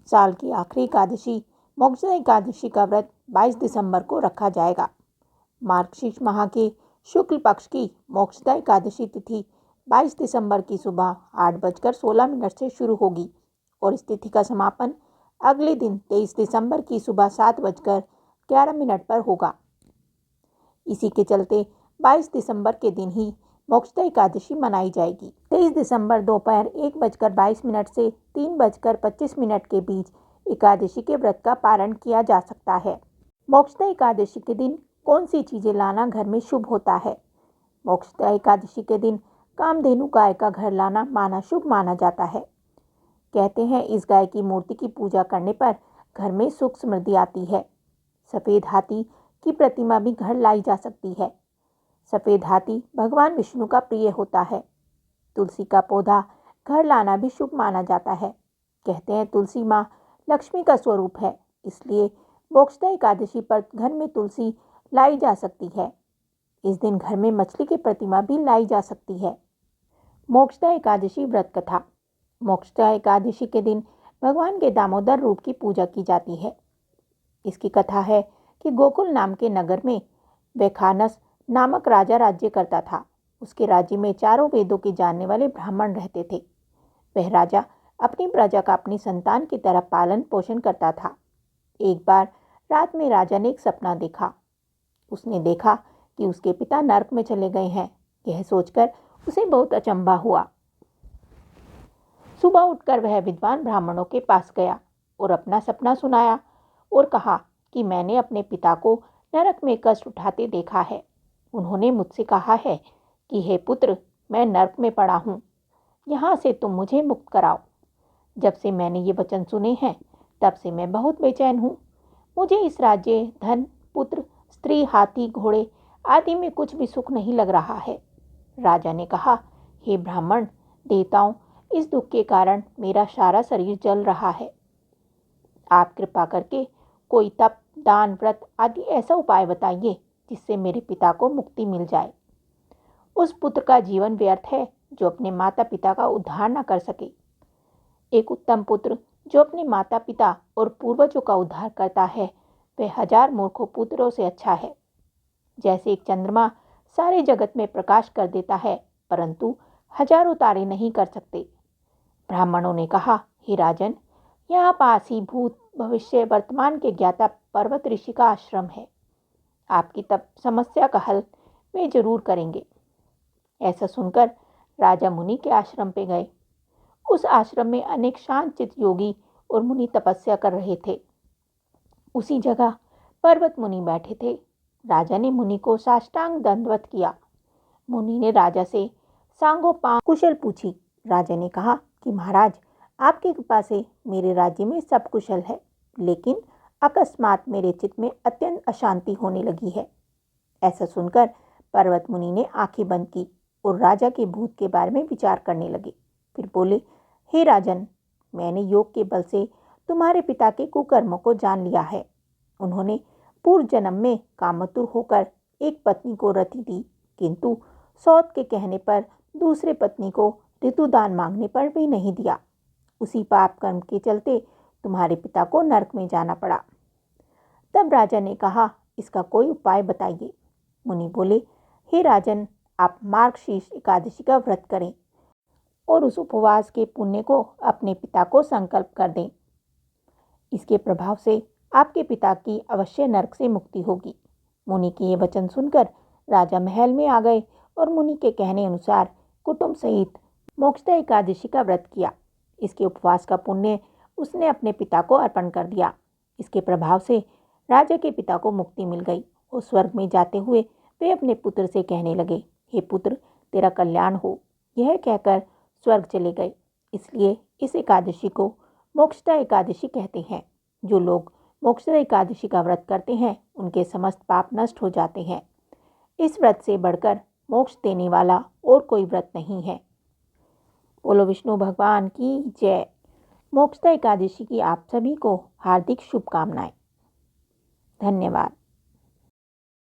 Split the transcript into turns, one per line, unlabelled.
साल की आखिरी एकादशी मोक्षदा एकादशी का व्रत 22 दिसंबर को रखा जाएगा। मार्गशीर्ष माह के शुक्ल पक्ष की मोक्षदा एकादशी तिथि 22 दिसंबर की सुबह 8:16 से शुरू होगी और इस तिथि का समापन अगले दिन 23 दिसंबर की सुबह 7:11 पर होगा। इसी के चलते 22 दिसंबर के दिन ही मोक्षदा एकादशी मनाई जाएगी। 23 दिसंबर दोपहर 1:22 से 3:25 के बीच एकादशी के व्रत का पारण किया जा सकता है। मोक्षदा एकादशी के दिन कौन सी चीज़ें लाना घर में शुभ होता है? मोक्षदा एकादशी के दिन कामधेनु गाय का घर लाना माना शुभ माना जाता है। कहते हैं इस गाय की मूर्ति की पूजा करने पर घर में सुख समृद्धि आती है। सफ़ेद हाथी की प्रतिमा भी घर लाई जा सकती है। सफ़ेद हाथी भगवान विष्णु का प्रिय होता है। तुलसी का पौधा घर लाना भी शुभ माना जाता है। कहते हैं तुलसी माँ लक्ष्मी का स्वरूप है, इसलिए मोक्षदा एकादशी पर घर में तुलसी लाई जा सकती है। इस दिन घर में मछली की प्रतिमा भी लाई जा सकती है। मोक्षदा एकादशी व्रत कथा। मोक्षदा एकादशी के दिन भगवान के दामोदर रूप की पूजा की जाती है। इसकी कथा है कि गोकुल नाम के नगर में वैखानस नामक राजा राज्य करता था। उसके राज्य में चारों वेदों के जानने वाले ब्राह्मण रहते थे। वह राजा अपनी प्रजा का अपनी संतान की तरह पालन पोषण करता था। एक बार रात में राजा ने एक सपना देखा। उसने देखा कि उसके पिता नरक में चले गए हैं। यह सोचकर उसे बहुत अचंभा हुआ। सुबह उठकर वह विद्वान ब्राह्मणों के पास गया और अपना सपना सुनाया और कहा कि मैंने अपने पिता को नरक में कष्ट उठाते देखा है। उन्होंने मुझसे कहा है कि हे पुत्र, मैं नरक में पड़ा हूँ, यहाँ से तुम मुझे मुक्त कराओ। जब से मैंने ये वचन सुने हैं तब से मैं बहुत बेचैन हूँ। मुझे इस राज्य, धन, पुत्र, स्त्री, हाथी, घोड़े आदि में कुछ भी सुख नहीं लग रहा है। राजा ने कहा, हे ब्राह्मण देवताओं, इस दुख के कारण मेरा सारा शरीर जल रहा है। आप कृपा करके कोई तप, दान, व्रत आदि ऐसा उपाय बताइए जिससे मेरे पिता को मुक्ति मिल जाए। उस पुत्र का जीवन व्यर्थ है जो अपने माता पिता का उद्धार न कर सके। एक उत्तम पुत्र जो अपने माता पिता और पूर्वजों का उद्धार करता है वह 1000 मूर्खों पुत्रों से अच्छा है। जैसे एक चंद्रमा सारे जगत में प्रकाश कर देता है परंतु हजारों तारे नहीं कर सकते। ब्राह्मणों ने कहा, हे राजन, यहाँ पास ही भूत, भविष्य, वर्तमान के ज्ञाता पर्वत ऋषि का आश्रम है। आपकी तब समस्या का हल वे जरूर करेंगे। ऐसा सुनकर राजा मुनि के आश्रम पे गए। उस आश्रम में अनेक शांतचित्त योगी और मुनि तपस्या कर रहे थे। उसी जगह पर्वत मुनि बैठे थे। राजा ने मुनि को साष्टांग दंडवत किया। मुनि ने राजा से सांगोपांग कुशल पूछी। राजा ने कहा कि महाराज, आपकी कृपा से मेरे राज्य में सब कुशल है, लेकिन अकस्मात मेरे चित्त में अत्यंत अशांति होने लगी है। ऐसा सुनकर पर्वत मुनि ने आंखें बंद की और राजा के भूत के बारे में विचार करने लगे। फिर बोले, हे राजन, मैंने योग के बल से तुम्हारे पिता के कुकर्मों को जान लिया है। उन्होंने पूर्व जन्म में कामतुर होकर एक पत्नी को रति दी, किंतु सौत के कहने पर दूसरे पत्नी को ऋतुदान मांगने पर भी नहीं दिया। उसी पाप कर्म के चलते तुम्हारे पिता को नरक में जाना पड़ा। तब राजा ने कहा, इसका कोई उपाय बताइए। मुनि बोले, हे राजन, आप मार्गशीर्ष एकादशी का व्रत करें और उस उपवास के पुण्य को अपने पिता को संकल्प कर दें। इसके प्रभाव से आपके पिता की अवश्य नरक से मुक्ति होगी। मुनि के ये वचन सुनकर राजा महल में आ गए और मुनि के कहने अनुसार कुटुंब सहित मोक्षदा एकादशी का व्रत किया। इसके उपवास का पुण्य उसने अपने पिता को अर्पण कर दिया। इसके प्रभाव से राजा के पिता को मुक्ति मिल गई और स्वर्ग में जाते हुए वे अपने पुत्र से कहने लगे, हे पुत्र, तेरा कल्याण हो। यह कहकर स्वर्ग चले गए। इसलिए इस एकादशी को मोक्षदा एकादशी कहते हैं। जो लोग मोक्षदा एकादशी का व्रत करते हैं उनके समस्त पाप नष्ट हो जाते हैं। इस व्रत से बढ़कर मोक्ष देने वाला और कोई व्रत नहीं है। बोलो विष्णु भगवान की जय। मोक्षदा एकादशी की आप सभी को हार्दिक शुभकामनाएं। धन्यवाद।